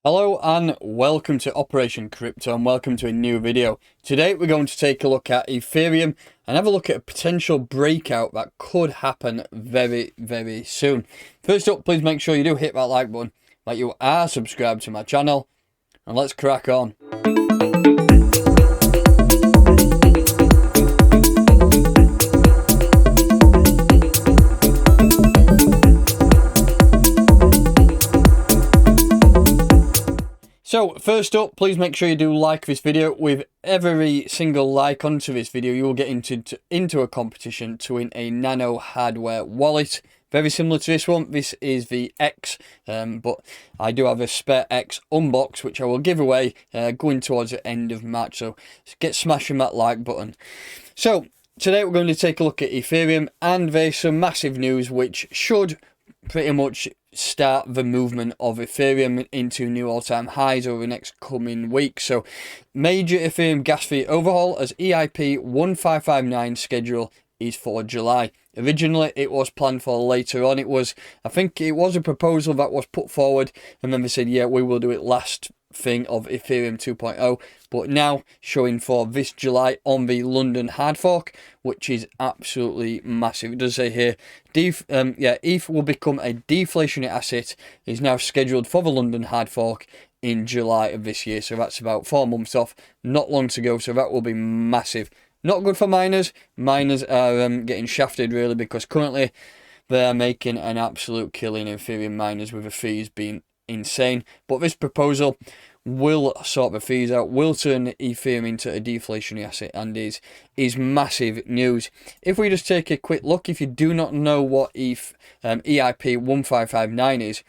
Hello and welcome to Operation Crypto and welcome to a new video. Today we're going to take a look at Ethereum and have a look at a potential breakout that could happen very soon. First up, please make sure you do hit that like button, that you are subscribed to my channel, and let's crack on. So first up, please make sure you do like this video. With every single like onto this video, you will get into a competition to win a nano hardware wallet. Very similar to this one. This is the X, but I do have a spare X unboxed, which I will give away going towards the end of March. So get smashing that like button. So today we're going to take a look at Ethereum, and there's some massive news which should pretty much start the movement of Ethereum into new all-time highs over the next coming weeks. So major Ethereum gas fee overhaul as EIP 1559 schedule is for July. Originally it was planned for later on. I think it was a proposal that was put forward, and then they said, yeah, we will do it last thing of Ethereum 2.0, but now showing for this July on the London hard fork, which is absolutely massive. It does say here ETH will become a deflationary asset, is now scheduled for the London hard fork in July of this year. So that's about 4 months off, not long to go. So that will be massive. Not good for miners. Miners are getting shafted really, because currently they are making an absolute killing in Ethereum miners, with the fees being insane. But this proposal will sort the fees out, will turn Ethereum into a deflationary asset, and is massive news. If we just take a quick look, if you do not know what EIP 1559 is,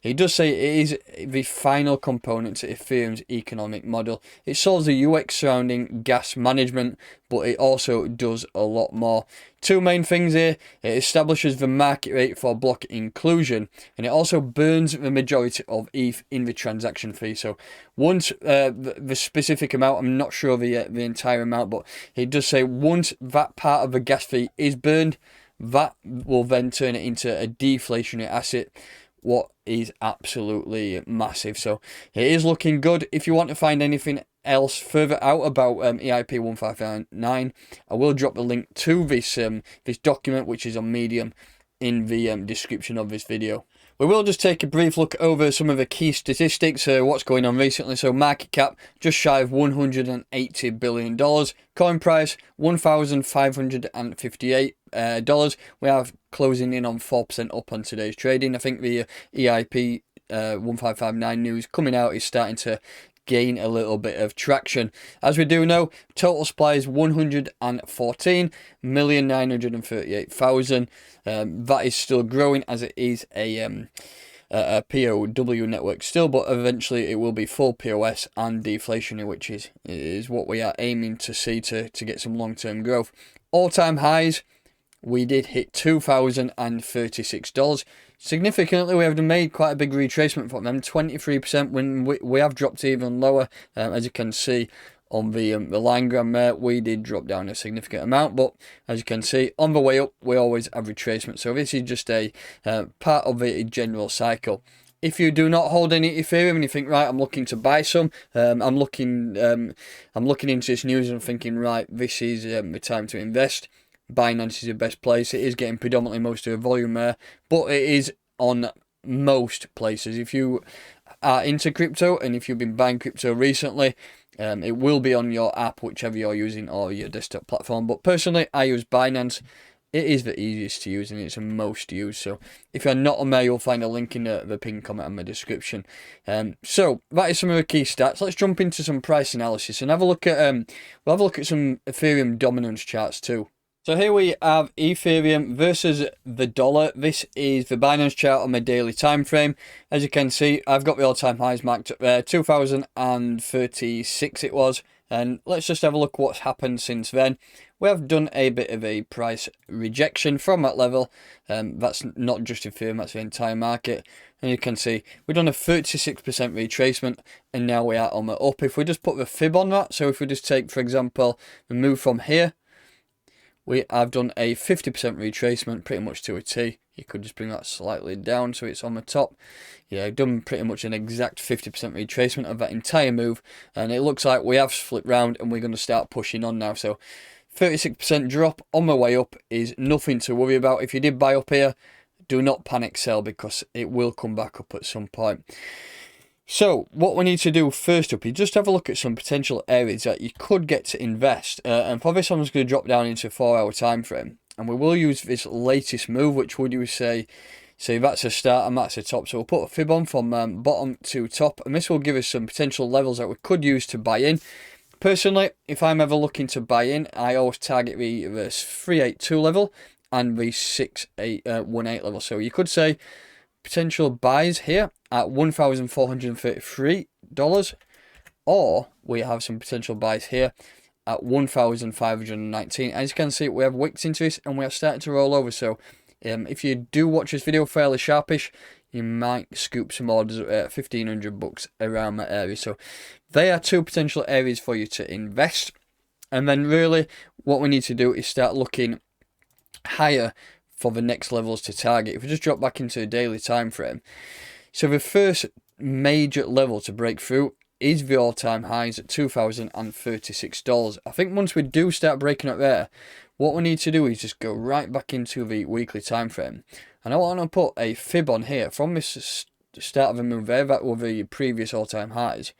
it does say it is the final component to Ethereum's economic model. It solves the UX surrounding gas management, but it also does a lot more. Two main things here: it establishes the market rate for block inclusion, and it also burns the majority of ETH in the transaction fee. So once the specific amount, I'm not sure the entire amount, but it does say once that part of the gas fee is burned, that will then turn it into a deflationary asset, what is absolutely massive. So it is looking good. If you want to find anything else further out about EIP 1559, I will drop the link to this document, which is on Medium, in the description of this video. We will just take a brief look over some of the key statistics, what's going on recently. So market cap just shy of $180 billion. Coin price $1,558. We are closing in on 4% up on today's trading. I think the EIP 1559 news coming out is starting to gain a little bit of traction. As we do know, total supply is 114,938,000. That is still growing, as it is a POW network still, but eventually it will be full POS and deflationary, which is what we are aiming to see to get some long-term growth. All-time highs, we did hit $2,036. Significantly, we have made quite a big retracement from them, 23%, when we have dropped even lower. As you can see on the line gram there, we did drop down a significant amount, but as you can see, on the way up, we always have retracement. So this is just a part of a general cycle. If you do not hold any Ethereum and you think, right, I'm looking to buy some, I'm looking into this news and thinking, right, this is the time to invest, Binance is the best place. It is getting predominantly most of the volume there, but it is on most places. If you are into crypto and if you've been buying crypto recently, it will be on your app, whichever you're using, or your desktop platform. But personally, I use Binance. It is the easiest to use and it's the most used. So if you're not on there, you'll find a link in the pinned comment in my description. So that is some of the key stats. Let's jump into some price analysis and have a look at we'll have a look at some Ethereum dominance charts too. So here we have Ethereum versus the dollar. This is the Binance chart on my daily time frame. As you can see, I've got the all-time highs marked up there, 2036 it was. And let's just have a look what's happened since then. We have done a bit of a price rejection from that level. That's not just Ethereum, that's the entire market. And you can see we've done a 36% retracement, and now we are on the up. If we just put the fib on that, so if we just take, for example, the move from here, we have done a 50% retracement pretty much to a T. You could just bring that slightly down so it's on the top. Yeah, I've done pretty much an exact 50% retracement of that entire move, and it looks like we have flipped round and we're going to start pushing on now. So 36% drop on the way up is nothing to worry about. If you did buy up here, do not panic sell, because it will come back up at some point. So what we need to do first up is just have a look at some potential areas that you could get to invest. And for this, I'm just going to drop down into a 4-hour time frame. And we will use this latest move, which would you say that's a start and that's a top. So we'll put a fib on from bottom to top, and this will give us some potential levels that we could use to buy in. Personally, if I'm ever looking to buy in, I always target the 382 level and the 6818 level. So you could say potential buys here at $1,433, or we have some potential buys here at 1,519. As you can see, we have wicks into this and we are starting to roll over. So if you do watch this video fairly sharpish, you might scoop some orders at $1,500 around that area. So they are two potential areas for you to invest. And then really what we need to do is start looking higher for the next levels to target. If we just drop back into the daily time frame, so the first major level to break through is the all-time highs at $2,036. I think once we do start breaking up there, what we need to do is just go right back into the weekly time frame. And I want to put a fib on here from this start of the move there, that were the previous all-time highs,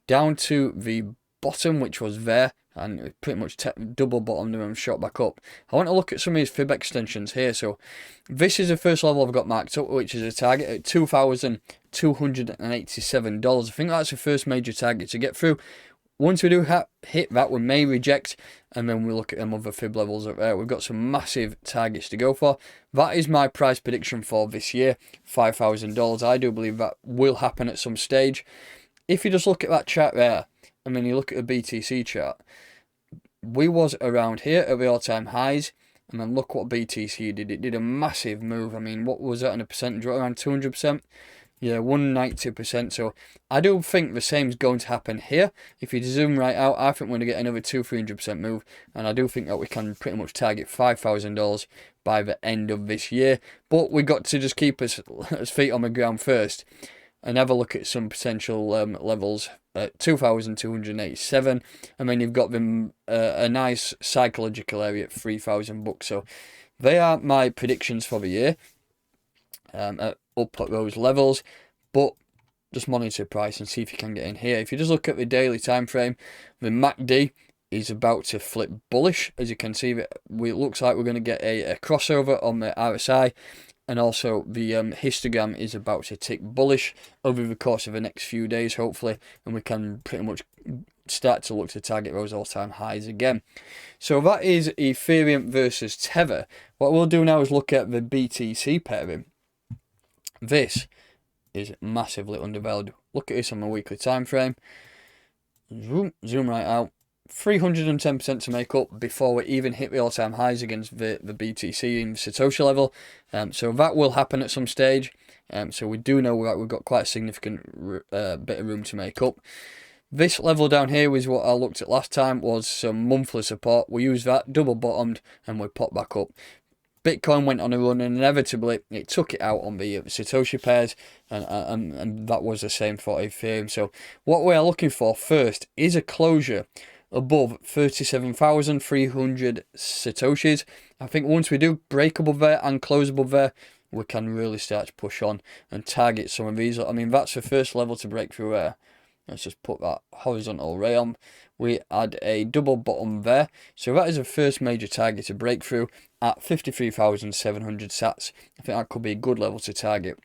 down to the bottom, which was there, and it pretty much double bottomed and shot back up. I want to look at some of these fib extensions here. So this is the first level I've got marked up, which is a target at $2,287. I think that's the first major target to get through. Once we do hit that, we may reject, and then we look at them other fib levels up there. We've got some massive targets to go for. That is my price prediction for this year, $5,000. I do believe that will happen at some stage. If you just look at that chart there, and then you look at the BTC chart, we was around here at the all-time highs, and then look what BTC did. It did a massive move. I mean, what was that in a percentage? Around 200%? Yeah, 192%. So I do think the same is going to happen here. If you zoom right out, I think we're going to get another 200-300% move, and I do think that we can pretty much target $5,000 by the end of this year. But we got to just keep us feet on the ground first and have a look at some potential levels at 2,287, and then you've got them a nice psychological area at $3,000. So they are my predictions for the year, up at those levels. But just monitor price and see if you can get in here. If you just look at the daily time frame, the MACD is about to flip bullish. As you can see, it looks like we're going to get a crossover on the RSI. And also the histogram is about to tick bullish over the course of the next few days, hopefully, and we can pretty much start to look to target those all-time highs again. So that is Ethereum versus Tether. What we'll do now is look at the Btc pairing. This is massively undervalued. Look at this on the weekly time frame. Zoom right out. 310% to make up before we even hit the all-time highs against the BTC in the Satoshi level. So that will happen at some stage. So we do know that we've got quite a significant bit of room to make up. This level down here is what I looked at last time, was some monthly support. We used that, double bottomed, and we popped back up. Bitcoin went on a run, and inevitably it took it out on the Satoshi pairs, and that was the same for Ethereum. So what we are looking for first is a closure above 37,300 Satoshis. I think once we do break above there and close above there, we can really start to push on and target some of these. I mean, that's the first level to break through there. Let's just put that horizontal ray on. We add a double bottom there. So that is the first major target to break through at 53,700 sats. I think that could be a good level to target.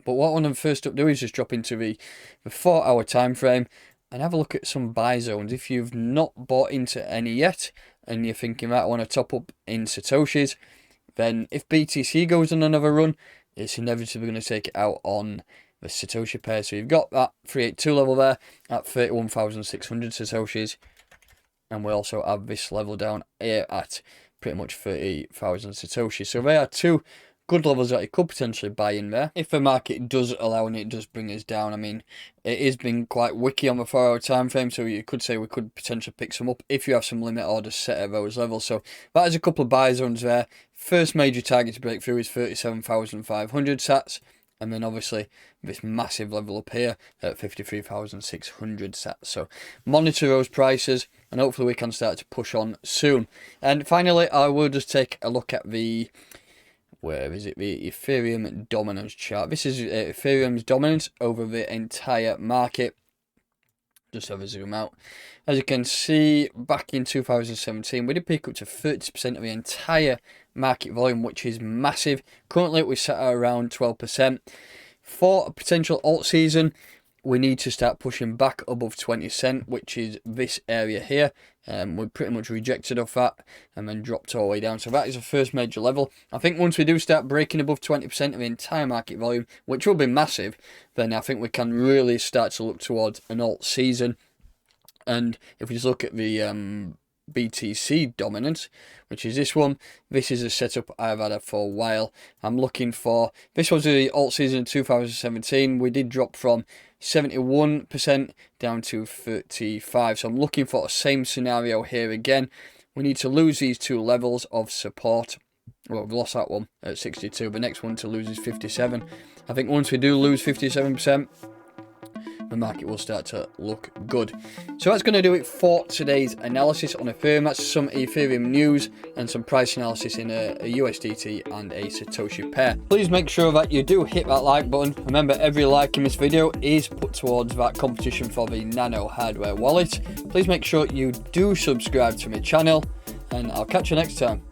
But what I want to first up do is just drop into the 4-hour time frame and have a look at some buy zones. If you've not bought into any yet, and you're thinking that I want to top up in Satoshis, then if BTC goes on another run, it's inevitably going to take it out on the Satoshi pair. So you've got that 382 level there at 31,600 Satoshis, and we also have this level down here at pretty much 30,000 Satoshis. So they are two good levels that you could potentially buy in there. If the market does allow and it does bring us down, I mean, it has been quite wicky on the 4-hour time frame, so you could say we could potentially pick some up if you have some limit orders set at those levels. So that is a couple of buy zones there. First major target to break through is 37,500 sats. And then obviously this massive level up here at 53,600 sats. So monitor those prices and hopefully we can start to push on soon. And finally, I will just take a look at the, where is it, the Ethereum dominance chart. This is Ethereum's dominance over the entire market. Just have a zoom out. As you can see, back in 2017, we did pick up to 30% of the entire market volume, which is massive. Currently, we sat at around 12%. For a potential alt season, we need to start pushing back above 20 cent, which is this area here. We pretty much rejected off that and then dropped all the way down. So that is the first major level. I think once we do start breaking above 20% of the entire market volume, which will be massive, then I think we can really start to look towards an alt season. And if we just look at the Btc Dominance, which is this one, this is a setup I've had for a while. I'm looking for, this was the alt season in 2017. We did drop from 71% down to 35%. So I'm looking for the same scenario here again. We need to lose these two levels of support. Well, we've lost that one at 62. The next one to lose is 57. I think once we do lose 57%, the market will start to look good. So that's going to do it for today's analysis on Ethereum. That's some Ethereum news and some price analysis in a USDT and a Satoshi pair. Please make sure that you do hit that like button. Remember, every like in this video is put towards that competition for the Nano hardware wallet. Please make sure you do subscribe to my channel and I'll catch you next time.